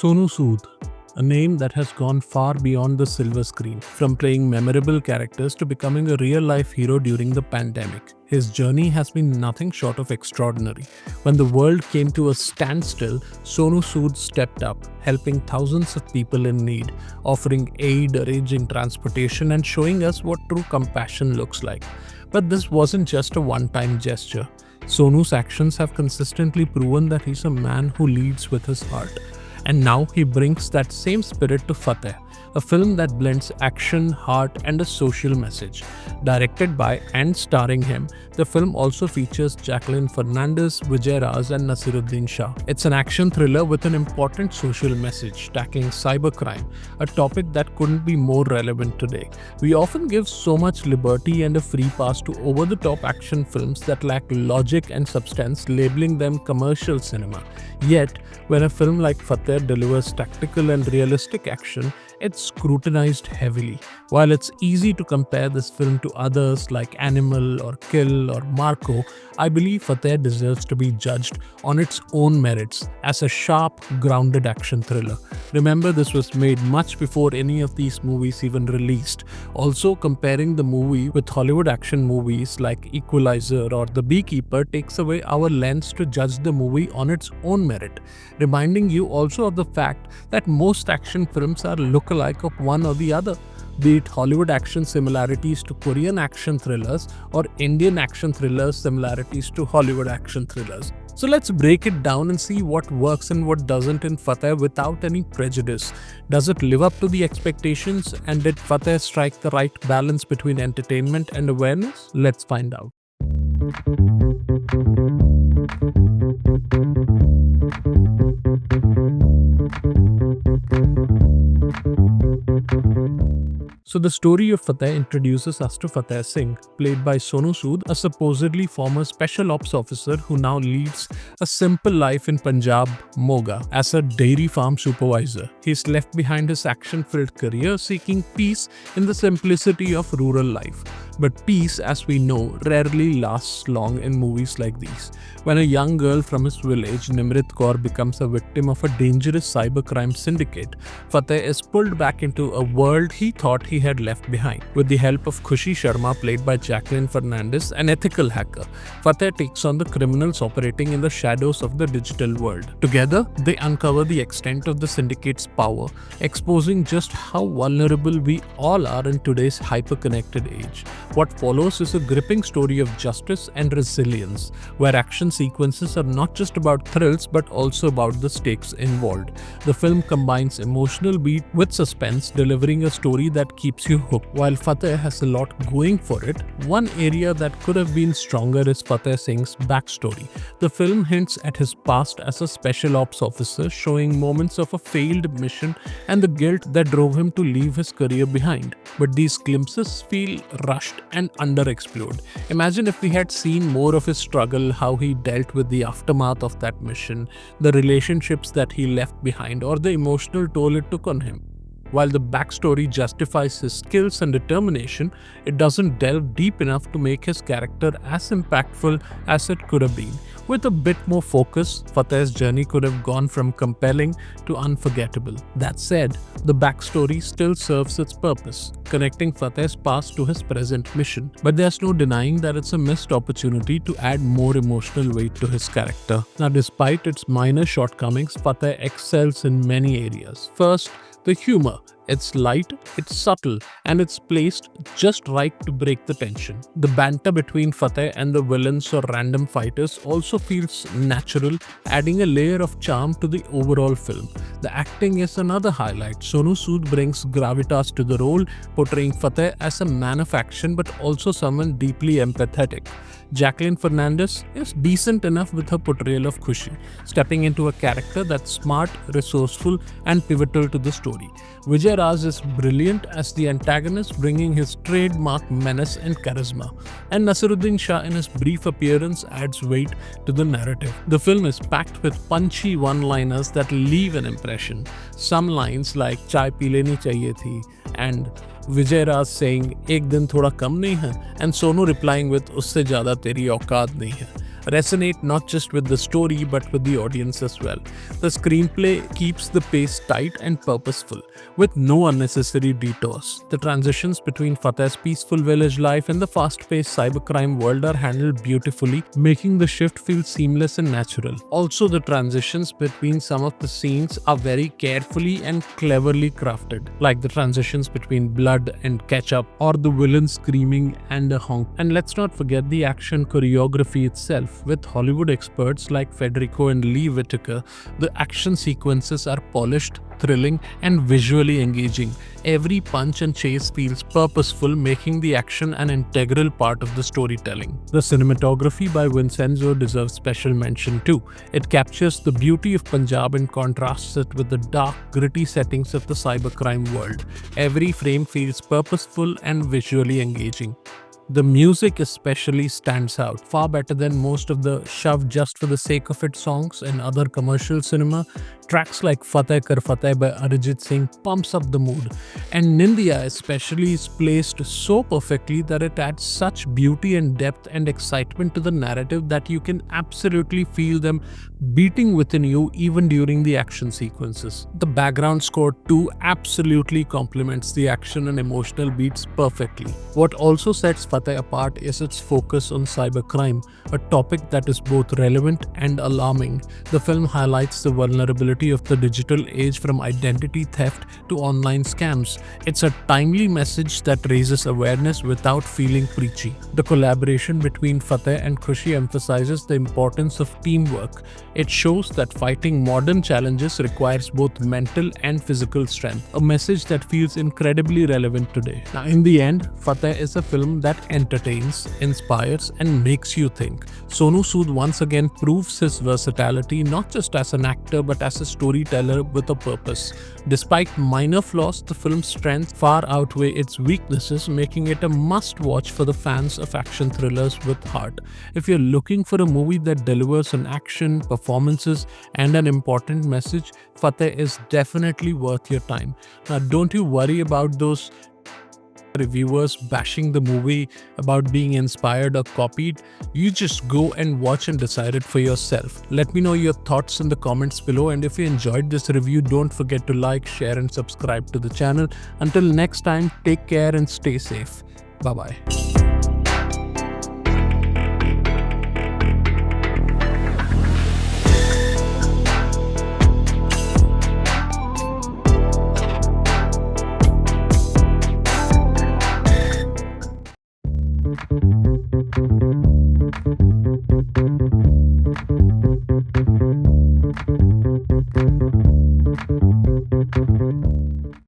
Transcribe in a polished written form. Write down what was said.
Sonu Sood, a name that has gone far beyond the silver screen, from playing memorable characters to becoming a real-life hero during the pandemic. His journey has been nothing short of extraordinary. When the world came to a standstill, Sonu Sood stepped up, helping thousands of people in need, offering aid, arranging transportation, and showing us what true compassion looks like. But this wasn't just a one-time gesture. Sonu's actions have consistently proven that he's a man who leads with his heart. And now he brings that same spirit to Fateh, a film that blends action, heart, and a social message. Directed by and starring him, the film also features Jacqueline, Fernandez, Vijay, Raaz, and Naseeruddin Shah. It's an action thriller with an important social message, tackling cybercrime, a topic that couldn't be more relevant today. We often give so much liberty and a free pass to over-the-top action films that lack logic and substance, labeling them commercial cinema. Yet, when a film like Fateh delivers tactical and realistic action, it's scrutinized heavily. While it's easy to compare this film to others like Animal or Kill or Marco, I believe Fateh deserves to be judged on its own merits as a sharp, grounded action thriller. Remember, this was made much before any of these movies even released. Also, comparing the movie with Hollywood action movies like Equalizer or The Beekeeper takes away our lens to judge the movie on its own merit, reminding you also of the fact that most action films are look-alike of one or the other, be it Hollywood action similarities to Korean action thrillers or Indian action thrillers similarities to Hollywood action thrillers. So let's break it down and see what works and what doesn't in Fateh without any prejudice. Does it live up to the expectations, and did Fateh strike the right balance between entertainment and awareness? Let's find out. So the story of Fateh introduces us to Fateh Singh, played by Sonu Sood, a supposedly former special ops officer who now leads a simple life in Punjab, Moga, as a dairy farm supervisor. He's left behind his action-filled career, seeking peace in the simplicity of rural life. But peace, as we know, rarely lasts long in movies like these. When a young girl from his village, Nimrit Kaur, becomes a victim of a dangerous cybercrime syndicate, Fateh is pulled back into a world he thought he had left behind. With the help of Khushi Sharma, played by Jacqueline Fernandez, an ethical hacker, Fateh takes on the criminals operating in the shadows of the digital world. Together, they uncover the extent of the syndicate's power, exposing just how vulnerable we all are in today's hyper-connected age. What follows is a gripping story of justice and resilience, where action sequences are not just about thrills but also about the stakes involved. The film combines emotional beat with suspense, delivering a story that keeps you hooked. While Fateh has a lot going for it, one area that could have been stronger is Fateh Singh's backstory. The film hints at his past as a special ops officer, showing moments of a failed mission and the guilt that drove him to leave his career behind. But these glimpses feel rushed and underexplored. Imagine if we had seen more of his struggle, how he dealt with the aftermath of that mission, the relationships that he left behind, or the emotional toll it took on him. While the backstory justifies his skills and determination, it doesn't delve deep enough to make his character as impactful as it could have been. With a bit more focus, Fateh's journey could have gone from compelling to unforgettable. That said, the backstory still serves its purpose, connecting Fateh's past to his present mission. But there's no denying that it's a missed opportunity to add more emotional weight to his character. Now, despite its minor shortcomings, Fateh excels in many areas. First, the humor. It's light, it's subtle, and it's placed just right to break the tension. The banter between Fateh and the villains or random fighters also feels natural, adding a layer of charm to the overall film. The acting is another highlight. Sonu Sood brings gravitas to the role, portraying Fateh as a man of action but also someone deeply empathetic. Jacqueline Fernandez is decent enough with her portrayal of Khushi, stepping into a character that's smart, resourceful, and pivotal to the story. Vijay Raaz is brilliant as the antagonist, bringing his trademark menace and charisma. And Naseeruddin Shah, in his brief appearance, adds weight to the narrative. The film is packed with punchy one-liners that leave an impression. Some lines like "Chai pee leni chahiye thi" and Vijay Raaz saying "ek din thoda kam nahi hai" and Sonu replying with "usse zyada teri औकात nahi hai" resonate not just with the story but with the audience as well. The screenplay keeps the pace tight and purposeful, with no unnecessary detours. The transitions between Fateh's peaceful village life and the fast-paced cybercrime world are handled beautifully, making the shift feel seamless and natural. Also, the transitions between some of the scenes are very carefully and cleverly crafted, like the transitions between blood and ketchup or the villain screaming and a honk. And let's not forget the action choreography itself. With Hollywood experts like Federico and Lee Whitaker, the action sequences are polished, thrilling, and visually engaging. Every punch and chase feels purposeful, making the action an integral part of the storytelling. The cinematography by Vincenzo deserves special mention too. It captures the beauty of Punjab and contrasts it with the dark, gritty settings of the cybercrime world. Every frame feels purposeful and visually engaging. The music especially stands out, far better than most of the shove just for the sake of it songs in other commercial cinema. Tracks like Fateh Kar Fateh by Arijit Singh pumps up the mood, and Nindia especially is placed so perfectly that it adds such beauty and depth and excitement to the narrative that you can absolutely feel them beating within you even during the action sequences. The background score too absolutely complements the action and emotional beats perfectly. What also sets Fateh apart is its focus on cybercrime, a topic that is both relevant and alarming. The film highlights the vulnerability of the digital age, from identity theft to online scams. It's a timely message that raises awareness without feeling preachy. The collaboration between Fateh and Khushi emphasizes the importance of teamwork. It shows that fighting modern challenges requires both mental and physical strength, a message that feels incredibly relevant today. Now, in the end, Fateh is a film that entertains, inspires, and makes you think. Sonu Sood once again proves his versatility not just as an actor but as a storyteller with a purpose. Despite minor flaws, the film's strengths far outweigh its weaknesses, making it a must-watch for the fans of action thrillers with heart. If you're looking for a movie that delivers an action, performances, and an important message, Fateh is definitely worth your time. Now, don't you worry about those reviewers bashing the movie about being inspired or copied. You just go and watch and decide it for yourself. Let me know your thoughts in the comments below, and if you enjoyed this review, don't forget to like, share, and subscribe to the channel. Until next time, take care and stay safe. Bye bye.